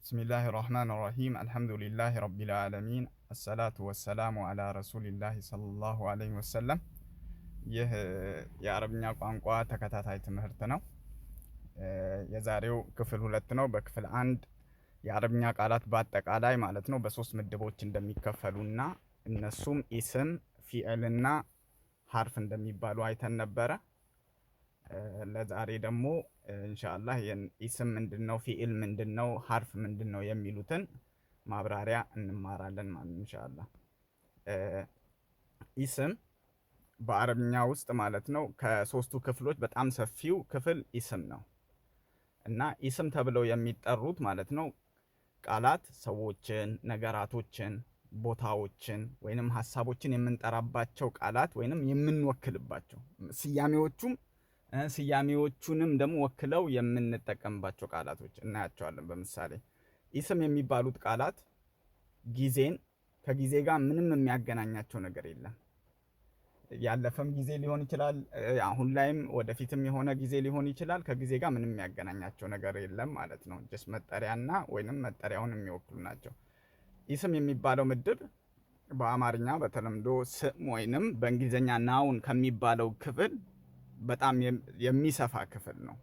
بسم الله الرحمن الرحيم الحمد لله رب العالمين الصلاة والسلام على رسول الله صلى الله عليه وسلم ይህ የአረብኛ ቋንቋ ተከታታይ ትምህርት ነው። የዛሬው ክፍል 2 ነው። በክፍል 1 የአረብኛ ቃላት በአጠቃላይ ማለት ነው በሶስት ምድቦች እንደሚከፈሉና እነሱም ኢስም፣ ፊዕልና ሐርፍ እንደሚባሉ አይተን ነበረ። ለዛሬ ደግሞ ኢንሻአላህ ኢስም ምንድነው፣ ፊዕል ምንድነው፣ ሐርፍ ምንድነው የሚሉትን ማብራሪያ እንማራለን ማለት ኢንሻአላህ። ኢስም በአረብኛ ውስጥ ማለት ነው ከሶስቱ ክፍሎች በጣም ሰፊው ክፍል ኢስም ነው እና ኢስም ተብለው የሚጠሩት ማለት ነው ቃላት ሰዎችን፣ ነገራቶችን፣ ቦታዎችን ወይንም ሐሳቦችን የምንጠራባቸው ቃላት ወይንም የምንወክልባቸው ስያሜዎቹንም ደግሞ ወክለው የምንጠቀምባቸው ቃላቶች እናያቸዋለን። በምሳሌ ኢስም የሚባሉት ቃላት ጊዜን ከጊዜ ጋር ምንም የሚያገናኛቸው ነገር የለም። ያለፈም ጊዜ ሊሆን ይችላል፣ አሁን ላይም ወደፊትም የሆነ ጊዜ ሊሆን ይችላል። ከጊዜ ጋር ምንም የሚያገናኛቸው ነገር የለም ማለት ነው። ጀስት መጠሪያና ወይንም መጠሪያውን የሚወክሉ ናቸው። ኢስም የሚባለው ምድብ በአማርኛ በተለምዶ ስም ወይንም በእንግሊዝኛ ናውን ከሚባለው ክፍል በጣም የሚሰፋ ክፍል ነው።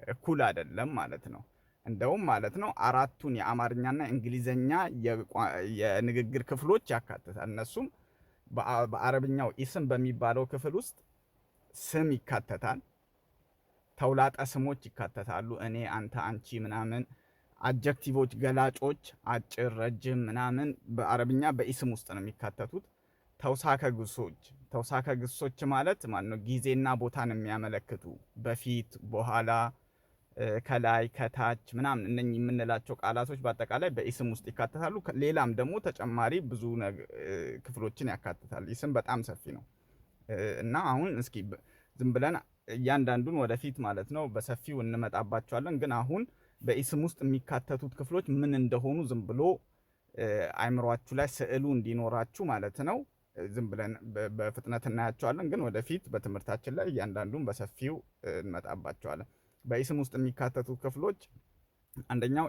እኩል አይደለም ማለት ነው። እንደውም ማለት ነው አራቱን የአማርኛና እንግሊዝኛ የንግግር ክፍሎች ያካትታል። እነሱም በአረብኛው ኢስም በሚባለው ክፍል ውስጥ ስም ይካተታል፣ ተውላጠ ስሞች ይካተታሉ፣ እኔ፣ አንተ፣ አንቺ ምናምን፣ አጀክቲቮች ገላጮች፣ አጭር፣ ረጅም ምናምን በአረብኛ በኢስም ውስጥ ነው የሚካተቱት። ተውሳከ ግሶች ማለት ነው ጊዜና ቦታን የሚያመለክቱ በፊት፣ በኋላ፣ ከላይ፣ ከታች ምናምን እነኚህ የምንላቸው ቃላቶች በአጠቃላይ በኢስም ውስጥ ይካተታሉ። ሌላም ደግሞ ተጨማሪ ብዙ ክፍሎችን ያካትታል። ኢስም በጣም ሰፊ ነው እና አሁን እስኪ ዝም ብለን እያንዳንዱን ወደፊት ማለት ነው በሰፊው እንመጣባቸዋለን። ግን አሁን በኢስም ውስጥ የሚካተቱት ክፍሎች ምን እንደሆኑ ዝም ብሎ አይምሯችሁ ላይ ስዕሉ እንዲኖራችሁ ማለት ነው ዝም ብለን በፍጥነት እናያቸዋለን። ግን ወደፊት በትምህርታችን ላይ እያንዳንዱን በሰፊው እንመጣባቸዋለን። በኢስም ውስጥ የሚካተቱት ክፍሎች አንደኛው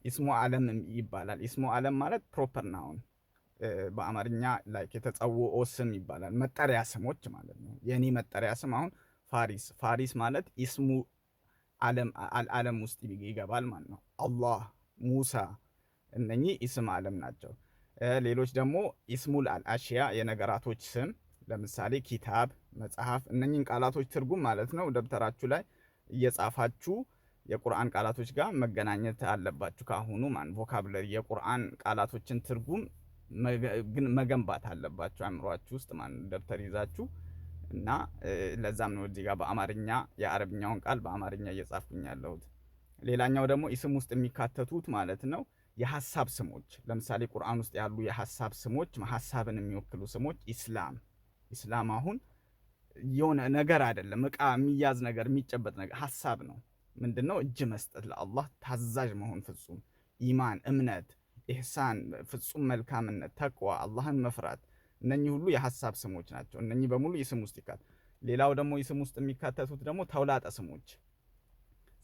ኢስሙ ዓለም ይባላል። ኢስሙ ዓለም ማለት ፕሮፐር ናውን በአማርኛ ላይ የተጸውኦ ስም ይባላል። መጠሪያ ስሞች ማለት ነው። የኔ መጠሪያ ስም አሁን ፋሪስ ማለት ኢስሙ ዓለም ውስጥ ይገባል ማለት ነው። አላህ፣ ሙሳ እነኚህ ኢስም ዓለም ናቸው። ሌሎች ደግሞ ኢስሙል አልአሽያ የነገራቶች ስም ለምሳሌ ኪታብ፣ መጽሐፍ እነኚህን ቃላቶች ትርጉም ማለት ነው ደብተራችሁ ላይ እየጻፋችሁ የቁርአን ቃላቶች ጋር መገናኘት አለባችሁ። ካሁኑ ቮካብለሪ የቁርአን ቃላቶችን ትርጉም ግን መገንባት አለባችሁ አእምሯችሁ ውስጥ ደብተር ይዛችሁ እና ለዛም ነው እዚህ ጋር በአማርኛ የአረብኛውን ቃል በአማርኛ እየጻፍኩኝ ያለሁት። ሌላኛው ደግሞ ኢስም ውስጥ የሚካተቱት ማለት ነው የሐሳብ ስሞች ለምሳሌ ቁርአን ውስጥ ያሉ የሐሳብ ስሞች ሐሳብን የሚወክሉ ስሞች ኢስላም አሁን የሆነ ነገር አይደለም፣ እቃ የሚያዝ ነገር የሚጨበጥ ነገር ሐሳብ ነው። ምንድነው? እጅ መስጠት፣ ለአላህ ታዛዥ መሆን፣ ፍጹም ኢማን፣ እምነት፣ ኢህሳን፣ ፍጹም መልካምነት፣ ተቅዋ፣ አላህን መፍራት እነኚህ ሁሉ የሐሳብ ስሞች ናቸው። እነኚህ በሙሉ ኢስም ውስጥ ይካተታሉ። ሌላው ደግሞ ኢስም ውስጥ የሚካተቱት ደግሞ ተውላጠ ስሞች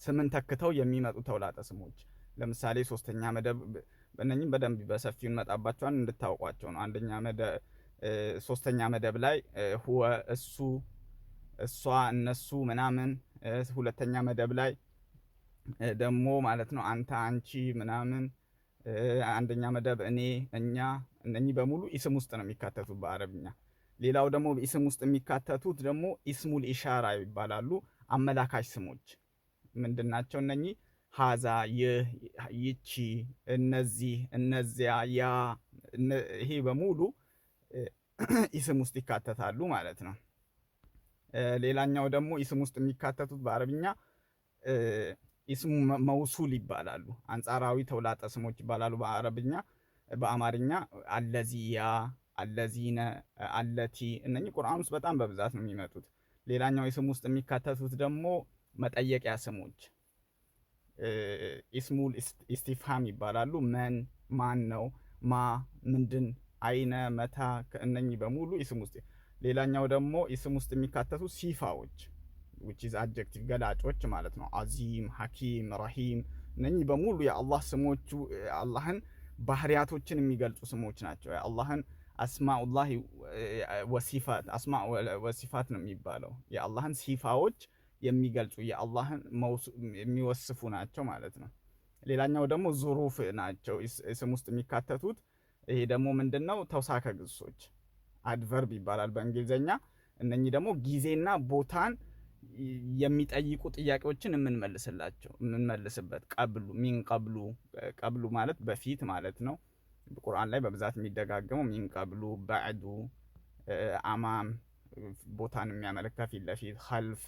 ስምን ተክተው የሚመጡ ተውላጠ ስሞች ለምሳሌ ሶስተኛ መደብ እነኚህ በደንብ በሰፊው እንመጣባቸዋለን እንድታውቋቸው ነው። ሶስተኛ መደብ ላይ ሁወ እሱ፣ እሷ፣ እነሱ ምናምን። ሁለተኛ መደብ ላይ ደግሞ ማለት ነው አንተ፣ አንቺ ምናምን። አንደኛ መደብ እኔ፣ እኛ። እነኚህ በሙሉ ኢስም ውስጥ ነው የሚካተቱት በአረብኛ። ሌላው ደግሞ ኢስም ውስጥ የሚካተቱት ደግሞ ኢስሙል ኢሻራ ይባላሉ። አመላካሽ ስሞች ምንድናቸው? እነኚህ ሀዛ፣ ይህ፣ ይቺ፣ እነዚህ፣ እነዚያ፣ ያ ይሄ በሙሉ ኢስም ውስጥ ይካተታሉ ማለት ነው። ሌላኛው ደግሞ ኢስም ውስጥ የሚካተቱት በአረብኛ ኢስሙ መውሱል ይባላሉ። አንጻራዊ ተውላጠ ስሞች ይባላሉ በአረብኛ። በአማርኛ አለዚያ፣ አለዚነ፣ አለቲ እነኚህ ቁርአን ውስጥ በጣም በብዛት ነው የሚመጡት። ሌላኛው ኢስም ውስጥ የሚካተቱት ደግሞ መጠየቂያ ስሞች ኢስሙል ኢስቲፍሃም ይባላሉ። መን፣ ማን ነው፣ ማ፣ ምንድን፣ አይነ፣ መታ እነኚህ በሙሉ ኢስም ውስጥ። ሌላኛው ደግሞ ኢስም ውስጥ የሚካተቱ ሲፋዎች which is adjective ገላጮች ማለት ነው። አዚም፣ ሐኪም፣ ረሂም እነኚህ በሙሉ የአላህ ስሞቹ አላህን ባህሪያቶችን የሚገልጹ ስሞች ናቸው። የአላህን አስማኡላህ ወሲፋት አስማ ወሲፋት ነው የሚባለው። የአላህን ሲፋዎች የሚገልጹ የአላህን የሚወስፉ ናቸው ማለት ነው። ሌላኛው ደግሞ ዙሩፍ ናቸው ስም ውስጥ የሚካተቱት። ይሄ ደግሞ ምንድነው? ተውሳከ ግሶች አድቨርብ ይባላል በእንግሊዘኛ። እነኚህ ደግሞ ጊዜና ቦታን የሚጠይቁ ጥያቄዎችን የምንመልስበት ቀብሉ ሚን ቀብሉ ቀብሉ ማለት በፊት ማለት ነው። ቁርአን ላይ በብዛት የሚደጋገመው ሚን ቀብሉ ባዕዱ አማም ቦታን የሚያመለክት ፊት ለፊት ኸልፍ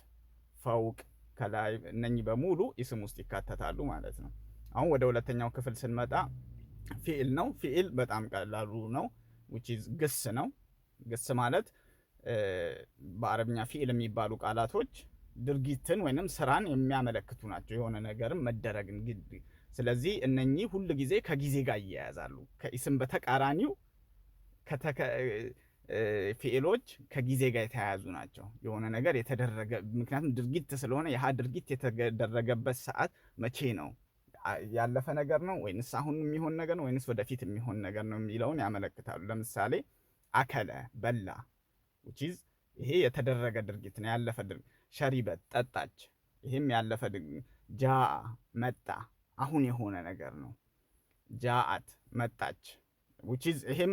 ፈውቅ ከላይ እነኚህ በሙሉ ኢስም ውስጥ ይካተታሉ ማለት ነው። አሁን ወደ ሁለተኛው ክፍል ስንመጣ ፊዕል ነው። ፊዕል በጣም ቀላሉ ነው which is ግስ ነው። ግስ ማለት በአረብኛ ፊዕል የሚባሉ ቃላቶች ድርጊትን ወይንም ስራን የሚያመለክቱ ናቸው፣ የሆነ ነገርን መደረግን ግድ። ስለዚህ እነኚህ ሁሉ ጊዜ ከጊዜ ጋር ይያያዛሉ። ከኢስም በተቃራኒው ፊዕሎች ከጊዜ ጋር የተያያዙ ናቸው። የሆነ ነገር የተደረገ ምክንያቱም ድርጊት ስለሆነ ያ ድርጊት የተደረገበት ሰዓት መቼ ነው? ያለፈ ነገር ነው ወይንስ አሁን የሚሆን ነገር ነው ወይንስ ወደፊት የሚሆን ነገር ነው የሚለውን ያመለክታሉ። ለምሳሌ አከለ በላ which is ይሄ የተደረገ ድርጊት ነው፣ ያለፈ ድርጊት። ሸሪበት ጠጣች፣ ይሄም ያለፈ ድርጊት። ጃአ መጣ፣ አሁን የሆነ ነገር ነው። ጃአት መጣች which is ይሄም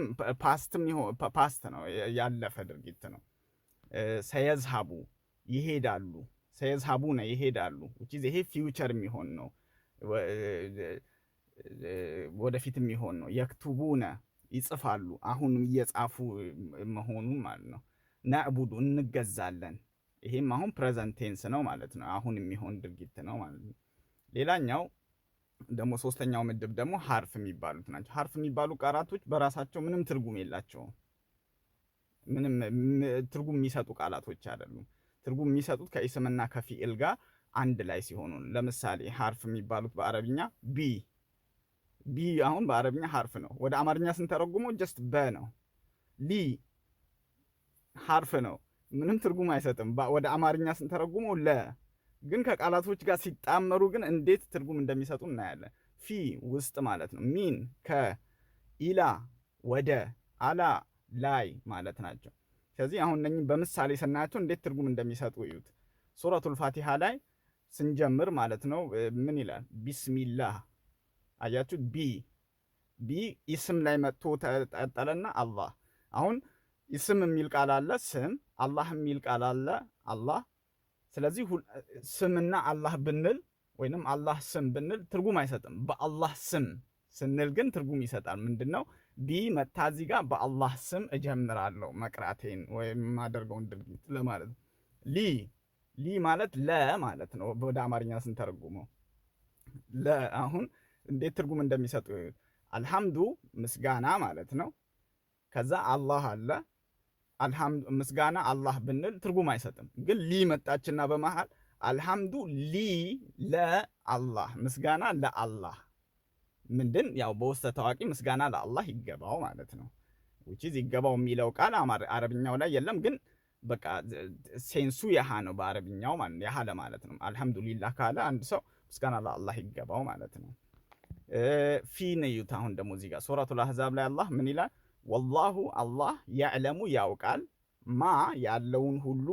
ፓስት ነው፣ ያለፈ ድርጊት ነው። ሰየዝሃቡ ይሄዳሉ፣ ሰየዝሃቡ ነው ይሄዳሉ which is ይሄ ፊውቸር የሚሆን ነው፣ ወደፊት የሚሆን ነው። የክቱቡነ ይጽፋሉ፣ አሁን እየጻፉ መሆኑን ማለት ነው። ነዕቡዱ እንገዛለን፣ ይሄም አሁን ፕሬዘንት ቴንስ ነው ማለት ነው፣ አሁን የሚሆን ድርጊት ነው ማለት ነው። ሌላኛው ደግሞ ሶስተኛው ምድብ ደግሞ ሐርፍ የሚባሉት ናቸው። ሐርፍ የሚባሉ ቃላቶች በራሳቸው ምንም ትርጉም የላቸውም። ምንም ትርጉም የሚሰጡ ቃላቶች አይደሉም። ትርጉም የሚሰጡት ከኢስምና ከፊዕል ጋር አንድ ላይ ሲሆኑ። ለምሳሌ ሐርፍ የሚባሉት በአረብኛ ቢ አሁን በአረብኛ ሐርፍ ነው። ወደ አማርኛ ስንተረጉመው ጀስት በ ነው። ሊ ሐርፍ ነው፣ ምንም ትርጉም አይሰጥም። ወደ አማርኛ ስንተረጉመው ለ ግን ከቃላቶች ጋር ሲጣመሩ ግን እንዴት ትርጉም እንደሚሰጡ እናያለን። ፊ ውስጥ ማለት ነው። ሚን ከኢላ ወደ አላ ላይ ማለት ናቸው። ስለዚህ አሁን እነኝህ በምሳሌ ስናያቸው እንዴት ትርጉም እንደሚሰጡ እዩት። ሱረቱል ፋቲሃ ላይ ስንጀምር ማለት ነው ምን ይላል? ቢስሚላህ አያችሁ። ቢ ኢስም ላይ መጥቶ ተጠለና አላህ። አሁን ኢስም የሚል ቃል አለ፣ ስም። አላህ የሚል ቃል አለ፣ አላህ። ስለዚህ ስምና አላህ ብንል ወይንም አላህ ስም ብንል ትርጉም አይሰጥም። በአላህ ስም ስንል ግን ትርጉም ይሰጣል። ምንድነው? ቢ መታ እዚህ ጋር በአላህ ስም እጀምራለሁ መቅራቴን ወይም የማደርገውን ድርጊት ለማለት ነው። ሊ ማለት ለ ማለት ነው። ወደ አማርኛ ስንተረጉመው ለ አሁን እንዴት ትርጉም እንደሚሰጡ አልሐምዱ ምስጋና ማለት ነው። ከዛ አላህ አለ። አልሐምዱ ምስጋና አላህ ብንል ትርጉም አይሰጥም። ግን ሊ መጣችና በመሃል አልሐምዱ ሊ ለአላህ ምስጋና ለአላህ ምንድን ያው በውስጠ ታዋቂ ምስጋና ለአላህ ይገባው ማለት ነው። which is ይገባው የሚለው ቃል አረብኛው ላይ የለም፣ ግን በቃ ሴንሱ ያሃ ነው በአረብኛው ማለት ያሃ ለማለት ነው። አልሐምዱሊላህ ካለ አንድ ሰው ምስጋና ለአላህ ይገባው ማለት ነው። ፊ ነዩት። አሁን ደግሞ እዚህ ጋር ሱረቱል አህዛብ ላይ አላህ ምን ይላል? ወላሁ አላህ ያዕለሙ ያውቃል፣ ማ ያለውን ሁሉ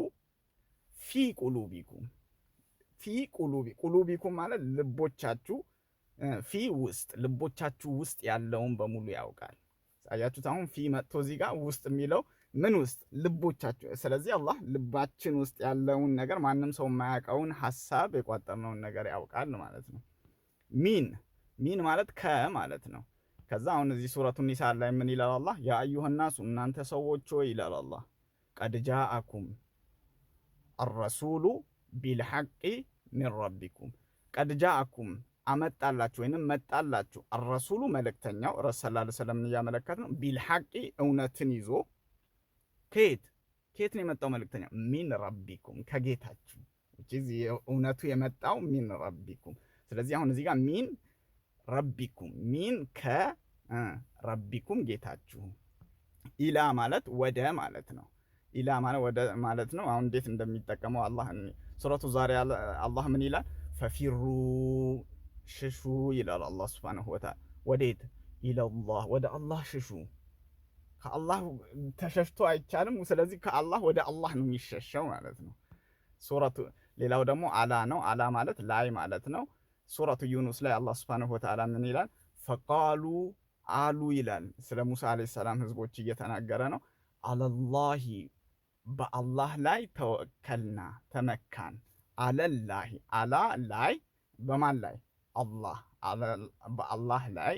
ፊ ቁሉቢኩም ቁሉቢኩም ማለት ልቦቻችሁ፣ ፊ ውስጥ ልቦቻችሁ ውስጥ ያለውን በሙሉ ያውቃል። አያችሁት? አሁን ፊ መጥቶ እዚህ ጋር ውስጥ የሚለው ምን ውስጥ? ልቦቻችሁ። ስለዚህ አላህ ልባችን ውስጥ ያለውን ነገር ማንም ሰው የማያውቀውን ሐሳብ የቋጠርነውን ነገር ያውቃል ማለት ነው። ሚን ማለት ከማለት ነው። ከዛ አሁን እዚህ ሱረቱ ኒሳ ላይ ምን ይላል አላህ? ያ አዩሃናሱ እናንተ ሰዎች ሆይ ይላል አላህ፣ ቀድ ጃአኩም አረሱሉ ቢልሐቂ ሚን ረቢኩም። ቀድ ጃአኩም አመጣላችሁ ወይንም መጣላችሁ፣ አረሱሉ መልእክተኛው ረሱል ሰለላሁ ዐለይሂ ወሰለም እያመለከት ነው። ቢልሐቂ እውነትን ይዞ ከየት ነው የመጣው መልእክተኛው? ሚን ረቢኩም ከጌታችሁ። እውነቱ የመጣው ሚን ረቢኩም። ስለዚህ አሁን እዚህ ጋር ሚን ረቢኩም ሚን ከረቢኩም ጌታችሁ። ኢላ ማለት ወደ ማለት ነው። ኢላ ማለት ወደ ማለት ነው። አሁን እንዴት እንደሚጠቀመው አላህ ሱረቱ ዛሪያ አላህ ምን ይላል? ፈፊሩ ሽሹ ይላል አላህ ሱብሓነሁ ወተዓላ። ወዴት? ኢለላህ ወደ አላህ ሽሹ። ከአላህ ተሸሽቶ አይቻልም። ስለዚህ ከአላህ ወደ አላህ ነው የሚሸሸው ማለት ነው። ሱረቱ ሌላው ደግሞ አላ ነው። አላ ማለት ላይ ማለት ነው። ሱረቱ ዩኑስ ላይ አላህ ሱብሓነሁ ወተዓላ ምን ይላል? ፈቃሉ አሉ ይላል። ስለ ሙሳ ዓለይሂ ሰላም ህዝቦች እየተናገረ ነው። አለላሂ በአላህ ላይ ተወከልና ተመካን። አለላሂ አላ ላይ በማን ላይ? አላህ በአላህ ላይ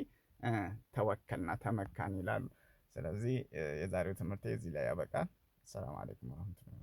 ተወከልና ተመካን ይላሉ። ስለዚህ የዛሬው ትምህርት እዚህ ላይ ያበቃል። ሰላም አለይኩም ወራህመቱላሂ